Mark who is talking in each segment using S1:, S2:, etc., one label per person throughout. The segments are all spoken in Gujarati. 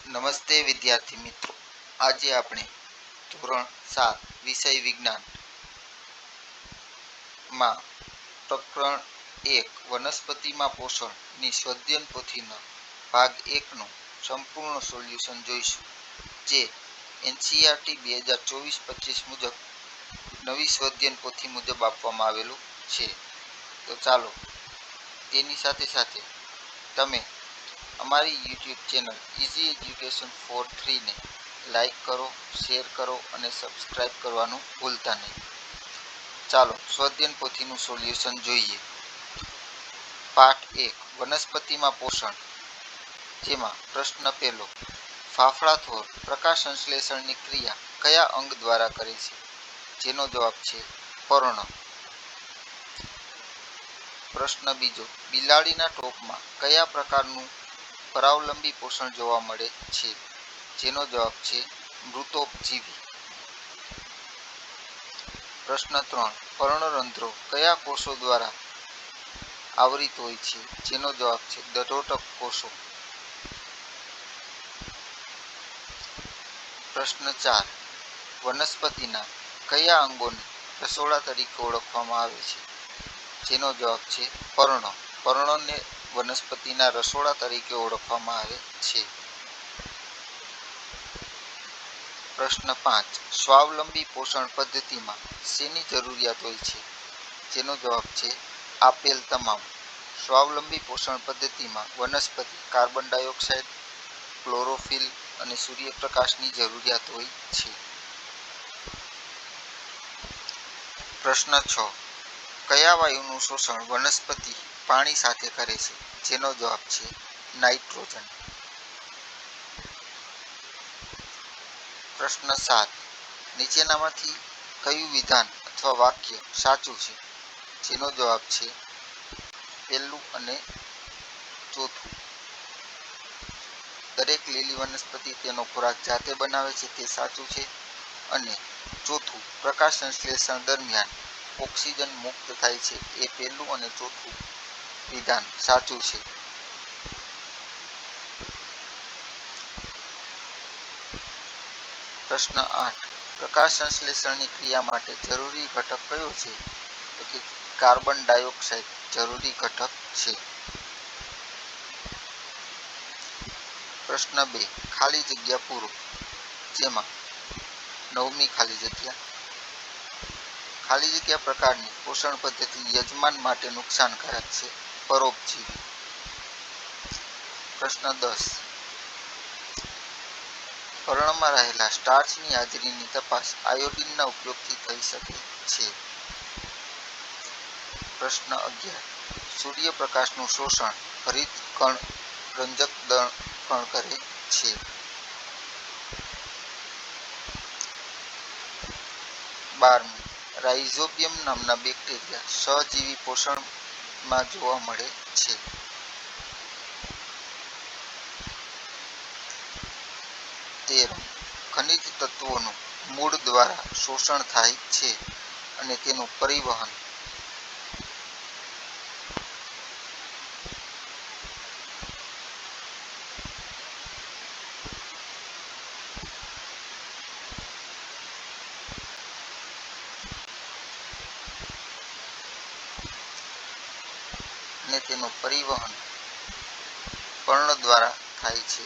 S1: નમસ્તે વિદ્યાર્થી મિત્રો, આજે આપણે ધોરણ 7 વિષય વિજ્ઞાનમાં પ્રકરણ 1 વનસ્પતિમાં પોષણની સ્વધ્યન પોથીના ભાગ 1 નું સંપૂર્ણ સોલ્યુશન જોઈશું, જે એનસીઈઆરટી 2024-25 મુજબ નવી સ્વધ્યન પોથી મુજબ આપવામાં આવેલું છે. તો ચાલો તેની સાથે સાથે તમે અમારી YouTube channel easy education four 3 ને લાઈક કરો, શેર કરો અને સબસ્ક્રાઈબ કરવાનું ભૂલતા નહીં. ચાલો સ્વધ્યન પોથીનું સોલ્યુશન જોઈએ. પાઠ 1 વનસ્પતિમાં પોષણ, જેમાં પ્રશ્ન પહેલો, ફાફડા થોર પ્રકાશ સંશ્લેષણની ક્રિયા કયા અંગ દ્વારા કરે છે? જેનો જવાબ છે પર્ણ. પ્રશ્ન બીજો, બિલાડીના ટોપમાં કયા પ્રકારનું પરાવલંબી પોષણ જોવા મળે છે? જેનો જવાબ છે મૃતોપજીવી. પ્રશ્ન 3, પર્ણરંધ્રો કયા કોષો દ્વારા આવરિત હોય છે? જેનો જવાબ છે દધોટક કોષો. પ્રશ્ન 4, વનસ્પતિના કયા અંગોને રસોડા તરીકે ઓળખવામાં આવે છે? જેનો જવાબ છે પર્ણ. પર્ણને વનસ્પતિના રસોડા તરીકે ઓળખવામાં આવે છે. પ્રશ્ન 5, સ્વાવલંબી પોષણ પદ્ધતિમાં શેની જરૂરિયાત હોય છે? જેનો જવાબ છે આપેલ તમામ. સ્વાવલંબી પોષણ પદ્ધતિમાં વનસ્પતિ કાર્બન ડાયોક્સાઇડ, ક્લોરોફિલ અને સૂર્યપ્રકાશની જરૂરિયાત હોય છે. પ્રશ્ન 6, કયા વાયુનું શોષણ વનસ્પતિ પાણી સાથે કરે છે? જેનો જવાબ છે નાઇટ્રોજન. પ્રશ્ન 7, નીચેનામાંથી કયું વિધાન અથવા વાક્ય સાચું છે? જેનો જવાબ છે પહેલું અને ચોથું. દરેક લીલી વનસ્પતિ તેનો ખોરાક જાતે બનાવે છે, તે સાચું છે. અને ચોથું, પ્રકાશ સંશ્લેષણ દરમિયાન ઓક્સિજન મુક્ત થાય છે, એ પહેલું અને ચોથું વિધાન સાચું છે. પ્રશ્ન 8, પ્રકાશ સંશ્લેષણની ક્રિયા માટે જરૂરી ઘટક કયો છે? તો કે કાર્બન ડાયોક્સાઇડ જરૂરી ઘટક છે. પ્રશ્ન 2, ખાલી જગ્યા પૂરો, જેમાં 9મી ખાલી જગ્યા પ્રકારની પોષણ પદ્ધતિ યજમાન માટે નુકસાનકારક છે, પરોપજીવી. પ્રશ્ન 10, પર્ણમાં રહેલા સ્ટાર્ચની હાજરીની તપાસ આયોડિનના ઉપયોગથી થઈ શકે છે. પ્રશ્ન 11, સૂર્યપ્રકાશનું શોષણ હરિત કણ રંજક કણ કરે છે. બારમું, રાઇઝોબિયમ નામના બેક્ટેરિયા સહજીવી પોષણમાં જોવા મળે છે. 13, ખનિજ તત્વોનું મૂળ દ્વારા શોષણ થાય છે અને તેનું પરિવહન પર્ણ દ્વારા થાય છે.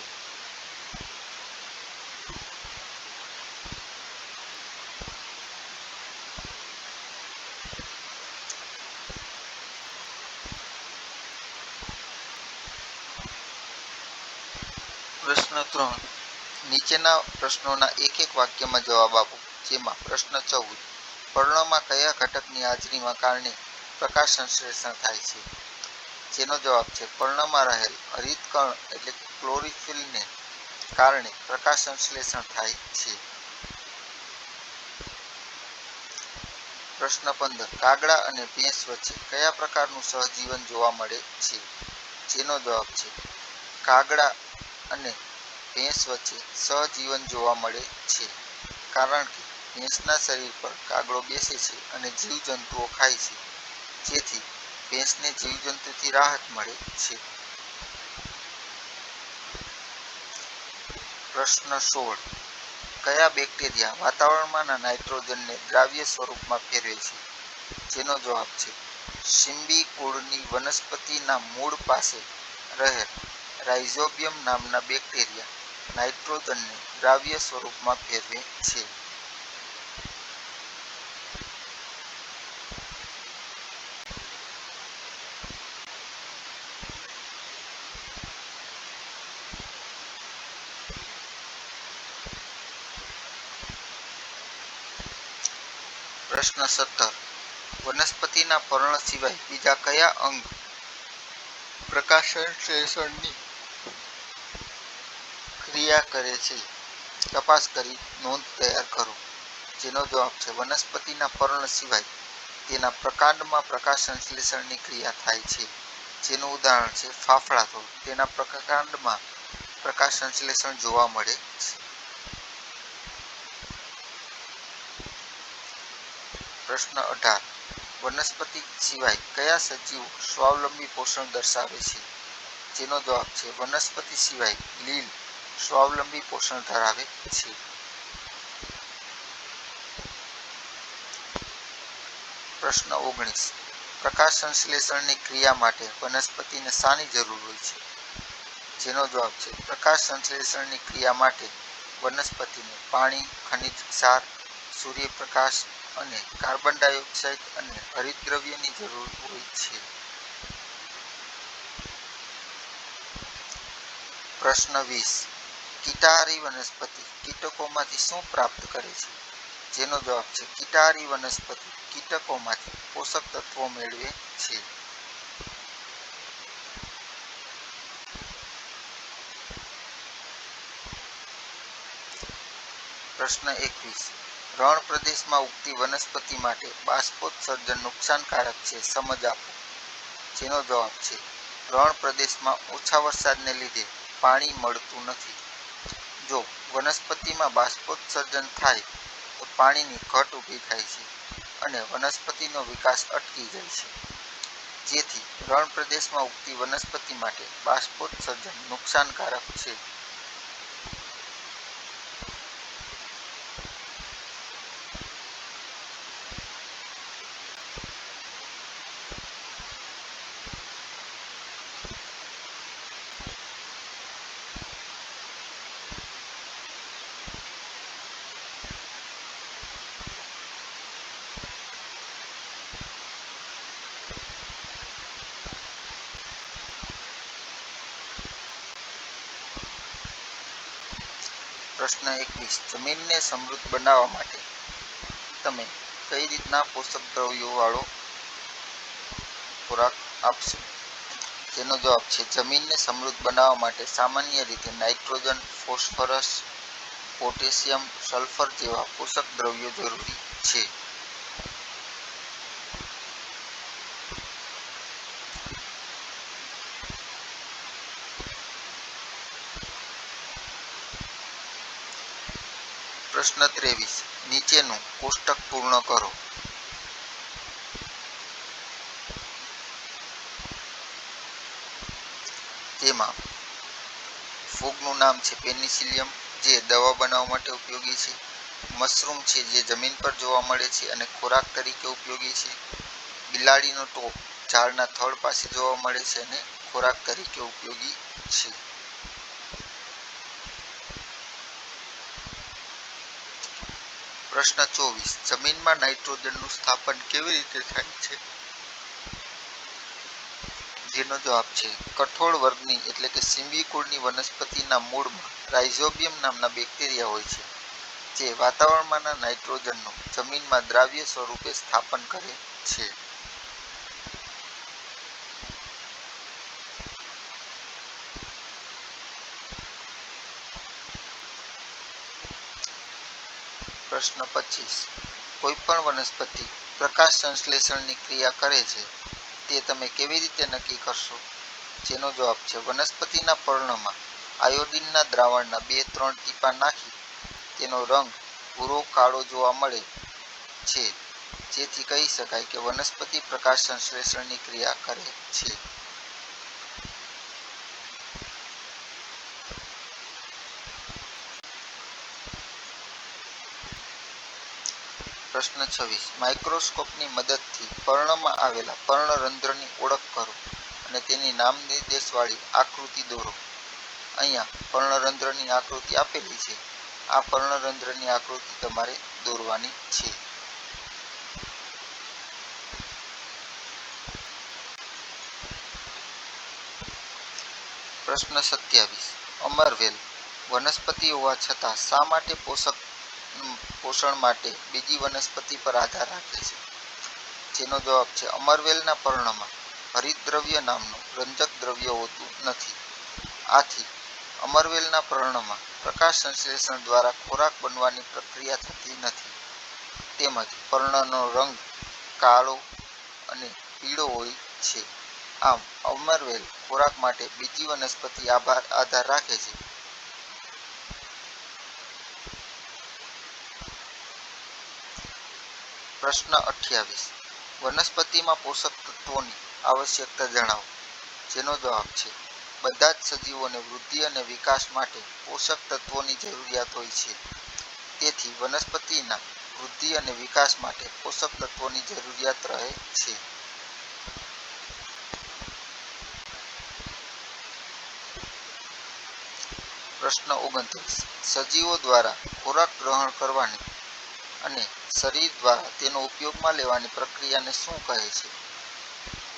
S1: પ્રશ્ન 3, નીચેના પ્રશ્નોના એક વાક્યમાં જવાબ આપો. જેમાં પ્રશ્ન 14, પર્ણમાં કયા ઘટકની હાજરીમાં કારણે પ્રકાશ સંશ્લેષણ થાય છે? જેનો જવાબ છે પર્ણમાં રહેલ હરિતકણ એટલે ક્લોરોફિલને કારણે પ્રકાશ સંશ્લેષણ થાય છે. પ્રશ્ન 15, કાગડા અને ભેંસ વચ્ચે કયા પ્રકારનું સહજીવન જોવા મળે છે? જેનો જવાબ છે કાગડા અને ભેંસ વચ્ચે સહજીવન જોવા મળે છે, કારણ કે ભેંસના શરીર પર કાગડો બેસે છે અને જીવજંતુઓ ખાય છે, જેથી ભેંસને જીવજંતુથી રાહત મળે છે. પ્રશ્ન 16. કયા બેક્ટેરિયા વાતાવરણમાંના નાઇટ્રોજનને દ્રાવ્ય સ્વરૂપમાં ફેરવે છે? જેનો જવાબ છે સિમ્બી કુળની વનસ્પતિના મૂળ પાસે રહેલ રાઇઝોબિયમ નામના બેક્ટેરિયા નાઇટ્રોજનને દ્રાવ્ય સ્વરૂપમાં ફેરવે છે. પ્રશ્ન 17. વનસ્પતિના પર્ણ સિવાય બીજા કયા અંગ પ્રકાશસંશ્લેષણની ક્રિયા કરે છે? તપાસ કરી નોંધ તૈયાર કરો. જેનો જવાબ છે વનસ્પતિના પર્ણ સિવાય તેના પ્રકાંડમાં પ્રકાશસંશ્લેષણની ક્રિયા થાય છે. જેનું ઉદાહરણ છે ફાફડા છોડ. તેના પ્રકાંડમાં પ્રકાશસંશ્લેષણ જોવા મળે છે. પ્રશ્ન 18. વનસ્પતિ સિવાય કયા સજીવો સ્વાવલંબી પોષણ દર્શાવે છે? જેનો જવાબ છે વનસ્પતિ સિવાય લીલ સ્વાવલંબી પોષણ ધરાવે છે. પ્રશ્ન 19. પ્રકાશસંશ્લેષણની ક્રિયા માટે વનસ્પતિને શાની જરૂર હોય છે? જેનો જવાબ છે પ્રકાશસંશ્લેષણની ક્રિયા માટે વનસ્પતિને પાણી, ખનિજ ક્ષાર, સૂર્યપ્રકાશ અને કાર્બન ડાયોક્સાઇડ અને હરિતદ્રવ્યની જરૂર હોય છે. પ્રશ્ન 20. કીટાહારી વનસ્પતિ કીટકોમાંથી શું પ્રાપ્ત કરે છે? જેનો જવાબ છે કીટાહારી વનસ્પતિ કીટકોમાંથી પોષક તત્વો મેળવે છે. પ્રશ્ન 21. રણ પ્રદેશમાં ઉગતી વનસ્પતિ માટે બાષ્પોત્સર્જન નુકસાનકારક છે. સમજ આપો. જેનો જવાબ છે રણ પ્રદેશમાં ઓછા વરસાદને લીધે પાણી મળતું નથી. જો વનસ્પતિમાં બાષ્પોત્સર્જન થાય તો પાણીની ઘટ ઊભી થાય છે અને વનસ્પતિનો વિકાસ અટકી જાય છે. જેથી રણ પ્રદેશમાં ઉગતી વનસ્પતિ માટે બાષ્પોત્સર્જન નુકસાનકારક છે. પ્રશ્ન 21. જમીનને સમૃદ્ધ બનાવવા માટે તમે કઈ રીતના પોષક દ્રવ્યો વાળો ખોરાક આપશો? જેનો જવાબ છે જમીનને સમૃદ્ધ બનાવવા માટે સામાન્ય રીતે નાઇટ્રોજન, ફોસ્ફરસ, પોટેશિયમ, સલ્ફર જેવા પોષક દ્રવ્યો જરૂરી છે. પ્રશ્ન 23. નીચેનું કોષ્ટક પૂર્ણ કરો. તેમાં ફૂગનું નામ છે પેનિસિલિયમ, જે દવા બનાવવા માટે ઉપયોગી છે. મશરૂમ છે, જે જમીન પર જોવા મળે છે અને ખોરાક તરીકે ઉપયોગી છે. બિલાડીનો ટોપ ઝાડના થડ પાસે જોવા મળે છે અને ખોરાક તરીકે ઉપયોગી છે. પ્રશ્ન 24. જમીનમાં નાઇટ્રોજનનું સ્થાપન કેવી રીતે થાય છે? જેનો જવાબ છે કઠોળ વર્ગની એટલે કે સિમ્બી કુળની વનસ્પતિના મૂળમાં રાઇઝોબિયમ નામના બેક્ટેરિયા હોય છે, જે વાતાવરણમાંના નાઇટ્રોજનનું જમીનમાં દ્રાવ્ય સ્વરૂપે સ્થાપન કરે છે. પ્રશ્ન 25. કોઈપણ વનસ્પતિ પ્રકાશ સંશ્લેષણની ક્રિયા કરે છે તે તમે કેવી રીતે નક્કી કરશો? જેનો જવાબ છે વનસ્પતિના પર્ણમાં આયોડિનના દ્રાવણના 2-3 ટીપાં નાખી તેનો રંગ ભૂરો કાળો જોવા મળે છે, જેથી કહી શકાય કે વનસ્પતિ પ્રકાશ સંશ્લેષણની ક્રિયા કરે છે. પ્રશ્ન 26. માઇક્રોસ્કોપની મદદથી પર્ણમાં આવેલા પર્ણરંધ્રની ઓળખ કરો અને તેની નામ નિર્દેશવાળી આકૃતિ દોરો. અહીંયા પર્ણરંધ્રની આકૃતિ આપેલી છે. આ પર્ણરંધ્રની આકૃતિ તમારે દોરવાની છે. પ્રશ્ન 27. અમરવેલ વનસ્પતિ હોવા છતાં શા માટે પોષણ માટે બીજી વનસ્પતિ પર આધાર રાખે છે? જેનો જવાબ છે અમરવેલના પર્ણમાં હરિતદ્રવ્ય નામનું રંજક દ્રવ્ય હોતું નથી. આથી અમરવેલના પર્ણમાં પ્રકાશ સંશ્લેષણ દ્વારા ખોરાક બનવાની પ્રક્રિયા થતી નથી. તેમજ પર્ણનો રંગ કાળો અને પીળો હોય છે. આમ અમરવેલ ખોરાક માટે બીજી વનસ્પતિ આધાર રાખે છે. પ્રશ્ન 28. વનસ્પતિમાં પોષક તત્વોની આવશ્યકતા જણાવો. જેનો જવાબ છે બધા જ સજીવોને વૃદ્ધિ અને વિકાસ માટે પોષક તત્વોની જરૂરિયાત હોય છે. તેથી વનસ્પતિના વૃદ્ધિ અને વિકાસ માટે પોષક તત્વોની જરૂરિયાત રહે છે. પ્રશ્ન 29. સજીવો દ્વારા ખોરાક ગ્રહણ કરવાની અને શરીર દ્વારા તેનો ઉપયોગમાં લેવાની પ્રક્રિયાને શું કહે છે?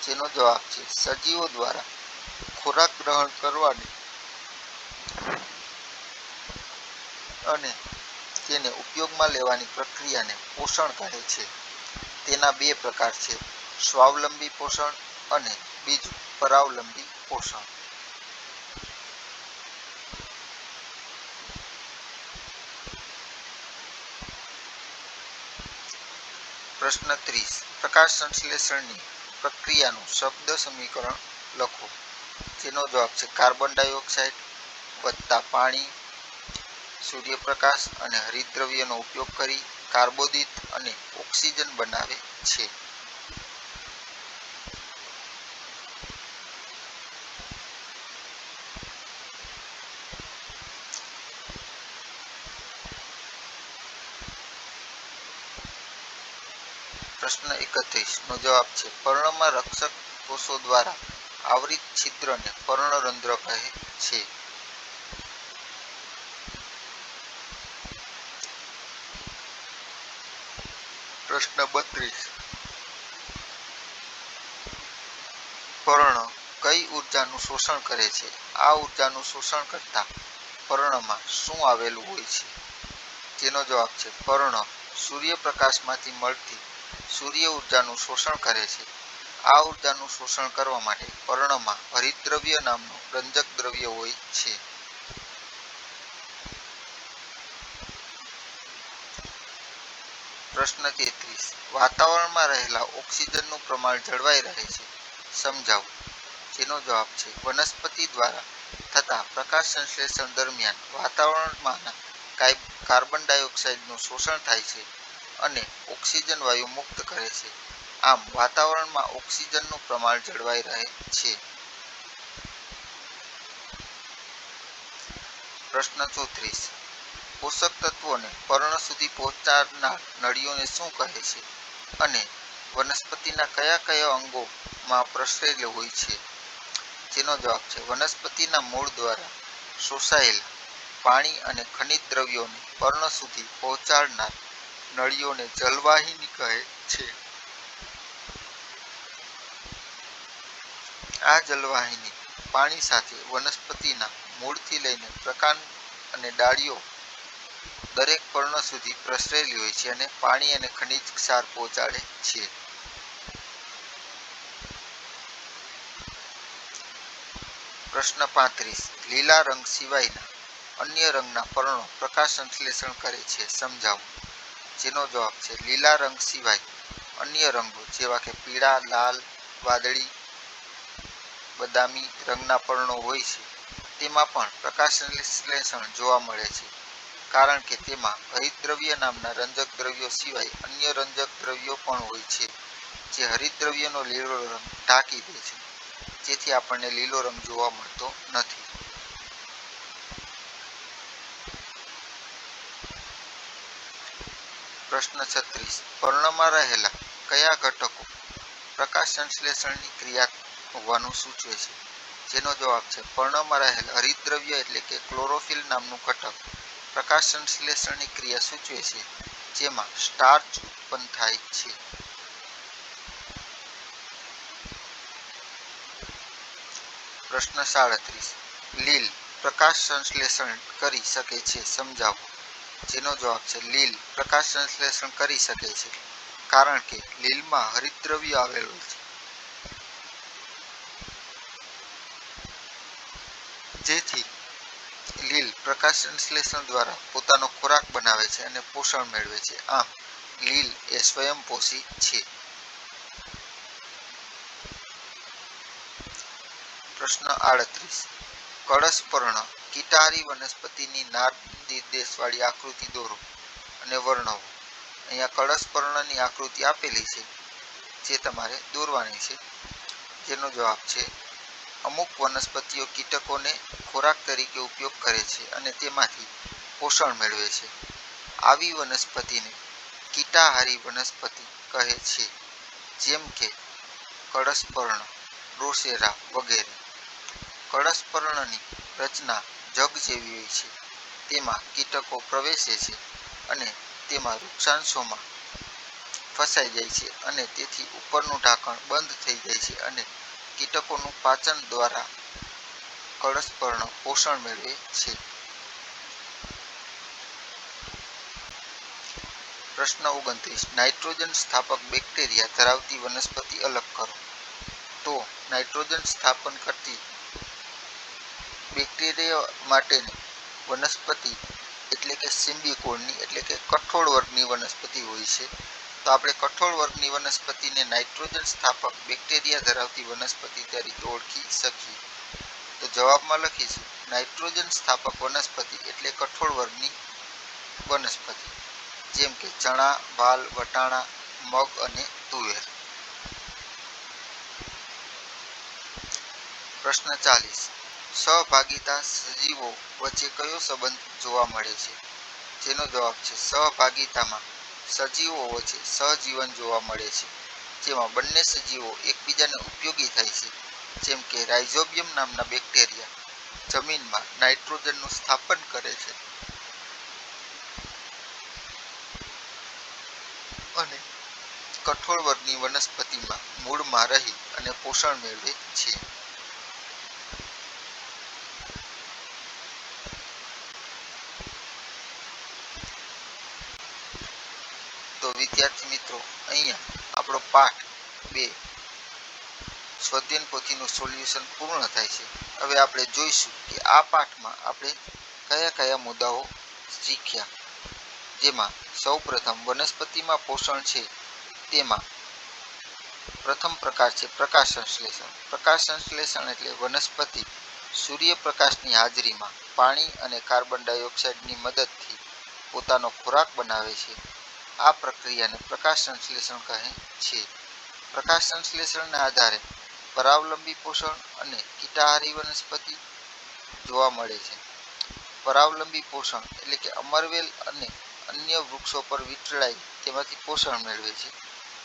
S1: જેનો જવાબ છે સજીવો દ્વારા ખોરાક ગ્રહણ કરવાની અને તેને ઉપયોગમાં લેવાની પ્રક્રિયાને પોષણ કહે છે. તેના બે પ્રકાર છે, સ્વાવલંબી પોષણ અને બીજું પરાવલંબી પોષણ. પ્રશ્ન 30. પ્રકાશ સંશ્લેષણની પ્રક્રિયાનું શબ્દ સમીકરણ લખો. જેનો જવાબ છે કાર્બન ડાયોક્સાઇડ વત્તા પાણી, સૂર્યપ્રકાશ અને હરિતદ્રવ્યનો ઉપયોગ કરી કાર્બોદિત અને ઓક્સિજન બનાવે છે. પ્રશ્ન 31 નો જવાબ છે પર્ણમાં રક્ષક કોષો દ્વારા આવરિત છિદ્રને પર્ણરંધ્ર કહે છે. પ્રશ્ન 32. પર્ણ કઈ ઉર્જાનું શોષણ કરે છે? આ ઉર્જાનું શોષણ કરતા પર્ણમાં શું આવેલું હોય છે? જેનો જવાબ છે પર્ણ સૂર્યપ્રકાશમાંથી મળતી સૂર્ય ઉર્જાનું શોષણ કરે છે. આ ઉર્જાનું શોષણ કરવા માટે પર્ણમાં હરિતદ્રવ્ય નામનું રંજક દ્રવ્ય હોય છે. પ્રશ્ન 33. વાતાવરણમાં રહેલા ઓક્સિજનનું પ્રમાણ જળવાઈ રહે છે. સમજાવો. જેનો જવાબ છે વનસ્પતિ દ્વારા થતા પ્રકાશ સંશ્લેષણ દરમિયાન વાતાવરણમાંના કાર્બન ડાયોક્સાઇડનું શોષણ થાય છે અને ઓક્સિજન વાયુ મુક્ત કરે છે. આમ વાતાવરણમાં ઓક્સિજનનું પ્રમાણ જળવાઈ રહે છે. પ્રશ્ન 34. પોષક તત્વોને પર્ણ સુધી પહોંચાડનાર નળીઓને શું કહે છે અને વનસ્પતિના કયા કયા અંગોમાં પ્રસરેલું હોય છે? જેનો જવાબ છે વનસ્પતિના મૂળ દ્વારા શોષાયેલા પાણી અને ખનિજ દ્રવ્યોને પર્ણ સુધી પહોંચાડનાર નળીઓને જલવાહિની કહે છે. આ જલવાહિની પાણી સાથે વનસ્પતિના મૂળથી લઈને પ્રકાંડ અને ડાળીઓ દરેક પર્ણ સુધી પ્રસરેલી હોય છે અને પાણી અને ખનિજ ક્ષાર પહોંચાડે છે. પ્રશ્ન 35. લીલા રંગ સિવાયના અન્ય રંગના પર્ણો પ્રકાશ સંશ્લેષણ કરે છે. સમજાવો. જેનો જવાબ છે લીલા રંગ સિવાય અન્ય રંગો જેવા કે પીળા, લાલ, વાદળી, બદામી રંગના પર્ણો હોય છે. તેમાં પણ પ્રકાશ સંશ્લેષણ જોવા મળે છે, કારણ કે તેમાં હરિતદ્રવ્ય નામના રંજક દ્રવ્યો સિવાય અન્ય રંજક દ્રવ્યો પણ હોય છે, જે હરિતદ્રવ્યનો લીલો રંગ ઢાંકી દે છે, જેથી આપણને લીલો રંગ જોવા મળતો નથી. પ્રશ્ન પ્રશ્ન 36. પર્ણમાં રહેલા કયા ઘટકો પ્રકાશ સંશ્લેષણની ક્રિયા હોવાનું સૂચવે છે? જેનો જવાબ છે પર્ણમાં રહેલ હરિતદ્રવ્ય એટલે કે ક્લોરોફિલ નામનું ઘટક પ્રકાશ સંશ્લેષણની ક્રિયા સૂચવે છે, જેમાં સ્ટાર્ચ ઉત્પન્ન થાય છે. પ્રશ્ન 37. લીલ પ્રકાશ સંશ્લેષણ કરી શકે છે, સમજાવો. જેનો જવાબ છે લીલ પ્રકાશ સંશ્લેષણ કરી શકે છે, કારણ કે લીલમાં હરિતદ્રવ્ય આવેલું છે, જેથી લીલ પ્રકાશ સંશ્લેષણ દ્વારા પોતાનો ખોરાક બનાવે છે અને પોષણ મેળવે છે. આમ લીલ એ સ્વયંપોષી છે. પ્રશ્ન 38. કળશપર્ણ કીટાહારી વનસ્પતિની નાર નિર્દેશવાળી આકૃતિ દોરો અને વર્ણવો. અહીંયા કળશપર્ણની આકૃતિ આપેલી છે, જે તમારે દોરવાની છે. જેનો જવાબ છે અમુક વનસ્પતિઓ કીટકોને ખોરાક તરીકે ઉપયોગ કરે છે અને તેમાંથી પોષણ મેળવે છે. આવી વનસ્પતિને કીટાહારી વનસ્પતિ કહે છે, જેમ કે કળશપર્ણ, ડ્રોસેરા વગેરે. કળશપર્ણની રચના જગ જેવી હોય છે. તેમાં કીટકો પ્રવેશે છે અને તેમાં વૃક્ષાંશોમાં ફસાઈ જાય છે અને તેથી ઉપરનું ઢાંકણ બંધ થઈ જાય છે અને કીટકોનું પાચન દ્વારા કળશપર્ણ પોષણ મેળવે છે. પ્રશ્ન 29. નાઇટ્રોજન સ્થાપક બેક્ટેરિયા ધરાવતી વનસ્પતિ અલગ કરો. તો નાઇટ્રોજન સ્થાપન કરતી બેક્ટેરિયા માટેની વનસ્પતિ એટલે કે સિમ્બિકોડની એટલે કે કઠોળ વર્ગની વનસ્પતિ હોય છે. તો આપણે કઠોળ વર્ગની વનસ્પતિને નાઇટ્રોજન સ્થાપક બેક્ટેરિયા ધરાવતી વનસ્પતિ તરીકે ઓળખી શકીએ. તો જવાબમાં લખીશું નાઇટ્રોજન સ્થાપક વનસ્પતિ એટલે કઠોળ વર્ગની વનસ્પતિ, જેમ કે ચણા, વાલ, વટાણા, મગ અને તુવેર. પ્રશ્ન 40. સહભાગિતા સજીવો વચ્ચે કયો સંબંધ જોવા મળે છે? જેનો જવાબ છે સહભાગિતામાં સજીવો વચ્ચે સહજીવન જોવા મળે છે, જેમાં બંને સજીવો એકબીજાને ઉપયોગી થાય છે. જેમ કે રાઇઝોબિયમ નામના બેક્ટેરિયા જમીનમાં નાઇટ્રોજનનું સ્થાપન કરે છે અને કઠોળ વર્ગની વનસ્પતિમાં મૂળમાં રહી અને પોષણ મેળવે છે. તો વિદ્યાર્થી મિત્રો, અહીંયા આપણો પાઠ 2 સ્વાધ્યાયન પોથીનું સોલ્યુશન પૂર્ણ થાય છે. હવે આપણે જોઈશું કે આ પાઠમાં આપણે કયા કયા મુદ્દાઓ શીખ્યા. જેમાં સૌપ્રથમ વનસ્પતિમાં પોષણ છે, તેમાં પ્રથમ પ્રકાર છે પ્રકાશ સંશ્લેષણ. પ્રકાશ સંશ્લેષણ એટલે વનસ્પતિ સૂર્યપ્રકાશની હાજરીમાં પાણી અને કાર્બન ડાયોક્સાઇડની મદદથી પોતાનો ખોરાક બનાવે છે. આ પ્રક્રિયાને પ્રકાશ સંશ્લેષણ કહે છે. પ્રકાશ સંશ્લેષણના આધારે પરાવલંબી પોષણ અને કીટાહારી વનસ્પતિ જોવા મળે છે. પરાવલંબી પોષણ એટલે કે અમરવેલ અને અન્ય વૃક્ષો પર વીંટળાઈ તેમાંથી પોષણ મેળવે છે,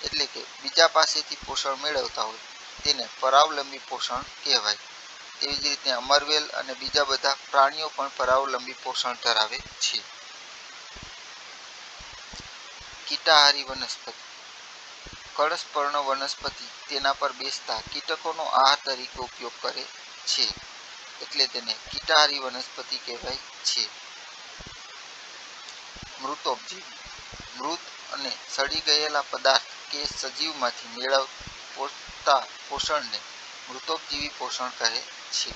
S1: એટલે કે બીજા પાસેથી પોષણ મેળવતા હોય તેને પરાવલંબી પોષણ કહેવાય. તેવી જ રીતે અમરવેલ અને બીજા બધા પ્રાણીઓ પણ પરાવલંબી પોષણ ધરાવે છે. કીટાહારી વનસ્પતિ. કળશપર્ણ વનસ્પતિ તેના પર બેસતા કીટકોનો આહાર તરીકે ઉપયોગ કરે છે, એટલે તેને કીટાહારી વનસ્પતિ કહેવાય છે. મૃતોપજીવી. મૃત અને સડી ગયેલા પદાર્થ કે સજીવમાંથી મેળવતા પોષણને મૃતોપજીવી પોષણ કહે છે.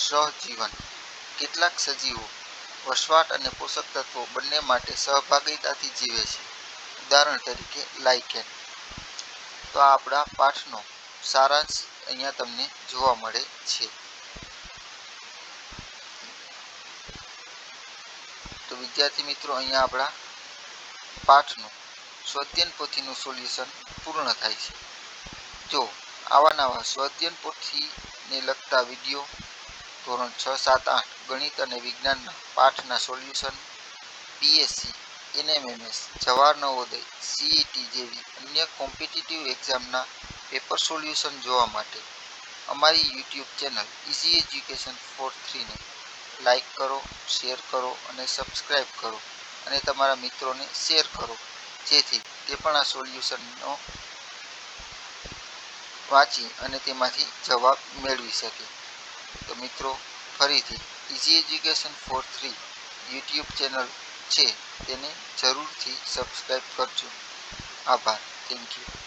S1: સહજીવન. કેટલાક સજીવો વસવાટ અને પોષક તત્વો બંને માટે સહભાગિતાથી જીવે છે. ઉદાહરણ તરીકે લાઇકેન. તો આ આપણા પાઠનો સારાંશ અહીંયા તમને જોવા મળે છે. તો વિદ્યાર્થી મિત્રો, અહીંયા આપણા પાઠનું સ્વાધ્યાયન પોથીનું સોલ્યુશન પૂર્ણ થાય છે. જો આવા નવા સ્વાધ્યાયન પોથીને લગતા વિડીયો ધોરણ 6, 7, 8 ગણિત અને વિજ્ઞાનના પાઠના solution, PSC NMMS, Jawahar Navodaya, CET જેવી અન્ય કોમ્પિટિટિવ એક્ઝામના પેપર સોલ્યુશન જોવા માટે અમારી YouTube channel easy education four 3 ને લાઈક કરો, શેર કરો અને સબસ્ક્રાઈબ કરો અને તમારા મિત્રોને શેર કરો, જેથી તે પણ આ સોલ્યુશનનો વાંચી અને તેમાંથી જવાબ મેળવી શકે. તો મિત્રો, ફરીથી easy education four 3 YouTube channel છે તેને જરૂરથી સબસ્ક્રાઈબ કરજો. આભાર. Thank you.